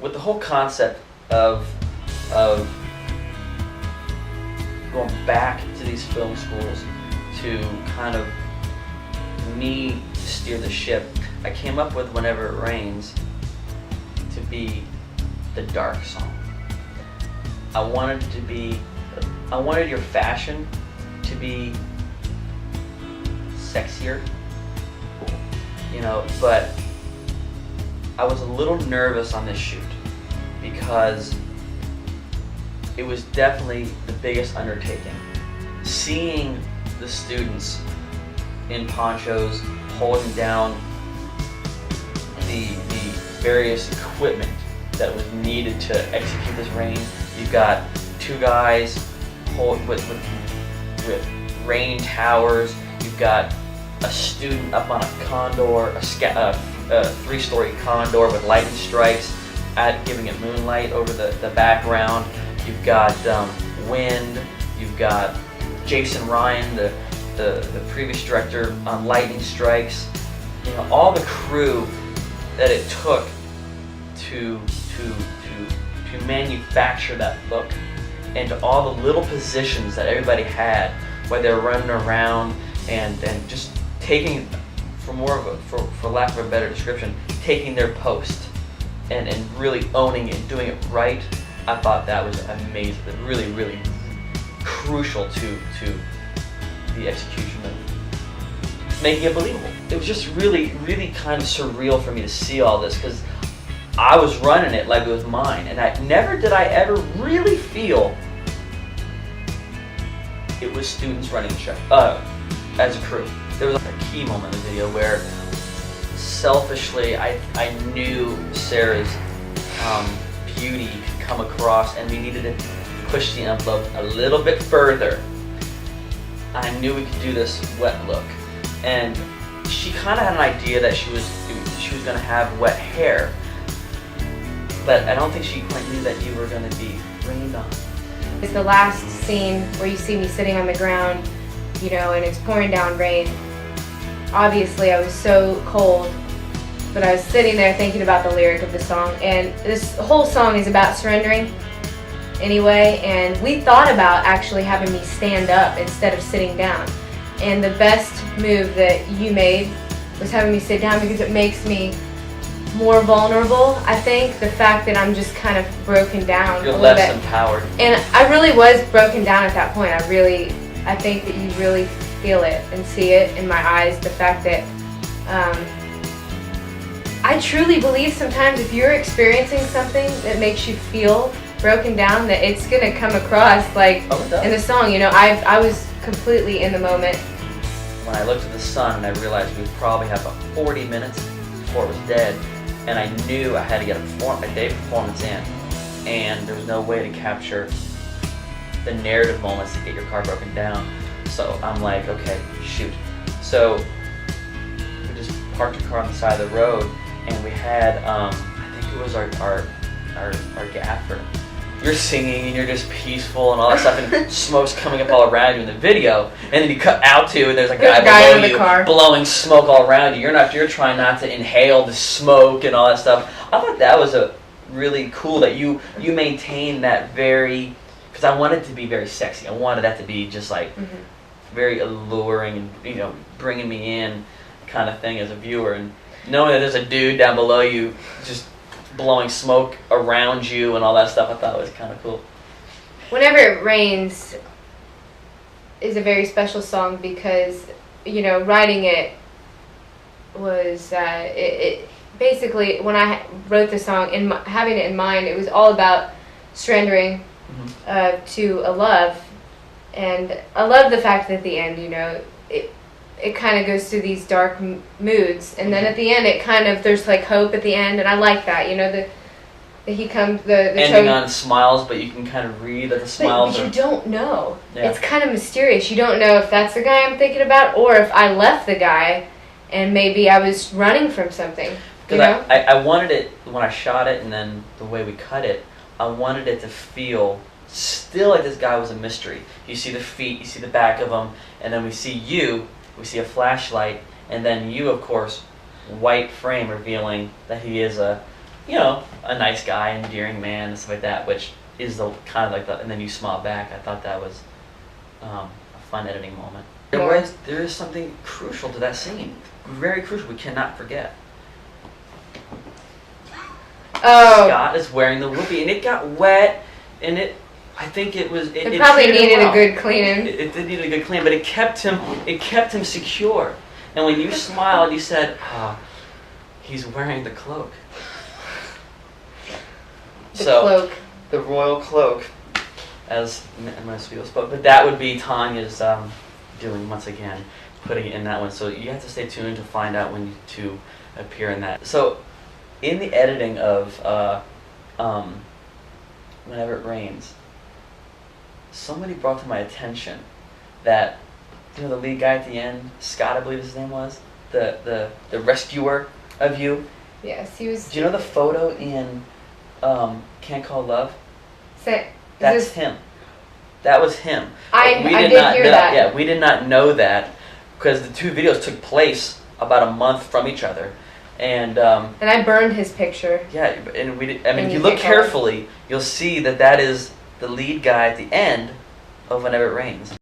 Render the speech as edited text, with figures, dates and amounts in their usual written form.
with the whole concept of of going back to these film schools to kind of me steer the ship, I came up with Whenever It Rains to be the dark song. I wanted your fashion to be sexier, but I was a little nervous on this shoot because it was definitely the biggest undertaking. Seeing the students in ponchos holding down the various equipment that was needed to execute this rain. You've got two guys with rain towers. You've got a student up on a condor, a three-story condor with lightning strikes, giving it moonlight over the background. You've got wind. You've got Jason Ryan, the previous director on Lightning Strikes. All the crew that it took to manufacture that look, and to all the little positions that everybody had, where they're running around and just taking, for lack of a better description, taking their post and really owning it and doing it right. I thought that was amazing, really, really crucial to the execution of making it believable. It was just really, really kind of surreal for me to see all this, because I was running it like it was mine, and never did I ever really feel it was students running the show as a crew. There was a key moment in the video where selfishly I knew Sarah's beauty could come across, and we needed to push the envelope a little bit further. I knew we could do this wet look, and she kind of had an idea that she was going to have wet hair, but I don't think she quite knew that you were going to be rained on. It's the last scene where you see me sitting on the ground, and it's pouring down rain. Obviously, I was so cold, but I was sitting there thinking about the lyric of the song, and this whole song is about surrendering anyway, and we thought about actually having me stand up instead of sitting down. And the best move that you made was having me sit down, because it makes me more vulnerable. I think the fact that I'm just kind of broken down. You're less empowered. And I really was broken down at that point. I think that you really feel it and see it in my eyes. The fact that I truly believe sometimes if you're experiencing something that makes you feel broken down, that it's gonna come across like in the song. I was completely in the moment. When I looked at the sun and I realized we'd probably have about 40 minutes before it was dead, and I knew I had to get a day performance in, and there was no way to capture the narrative moments to get your car broken down. So I'm like, okay, shoot. So we just parked the car on the side of the road, and we had, I think it was our gaffer. You're singing and you're just peaceful and all that stuff, and smoke's coming up all around you in the video, and then you cut out to, and there's a guy below you car blowing smoke all around you. You're trying not to inhale the smoke and all that stuff. I thought that was really cool that you maintain that very, because I wanted it to be very sexy. I wanted that to be just like very alluring and bringing me in kind of thing as a viewer, and knowing that there's a dude down below you just blowing smoke around you and all that stuff, I thought was kind of cool. Whenever It Rains is a very special song because, writing it was, it basically, when I wrote the song, having it in mind, it was all about surrendering to a love. And I love the fact that at the end, it kind of goes through these dark moods, and then at the end there's like hope at the end, and I like that. He comes the ending on smiles, but you can kind of read that the smiles but you don't know. Yeah. It's kind of mysterious. You don't know if that's the guy I'm thinking about, or if I left the guy and maybe I was running from something. I wanted it, when I shot it and then the way we cut it, I wanted it to feel still like this guy was a mystery. You see the feet, you see the back of him, and then we see a flashlight, and then you, of course, white frame revealing that he is a you know, a nice guy, endearing man, and stuff like that, which is the kind of like the, and then you smile back. I thought that was a fun editing moment. There is something crucial to that scene, very crucial. We cannot forget. Oh. Scott is wearing the whoopee, and it got wet, and I think it was. It probably treated him needed well. a good cleaning. It did need a good clean, but it kept him secure. And when you smiled, you said, he's wearing the cloak. The cloak. The royal cloak, as most people spoke. But that would be Tanya's doing once again, putting it in that one. So you have to stay tuned to find out when to appear in that. So in the editing of Whenever It Rains, somebody brought to my attention that, you know, the lead guy at the end, Scott, I believe his name was, the rescuer of you. Yes, he was. Do you know the photo in Can't Call Love? That's him. That was him. I did hear know, that. Yeah, we did not know that because the two videos took place about a month from each other, and I burned his picture. yeah, and we did, I mean, if you look carefully, you'll see that is the lead guy at the end of Whenever It Rains.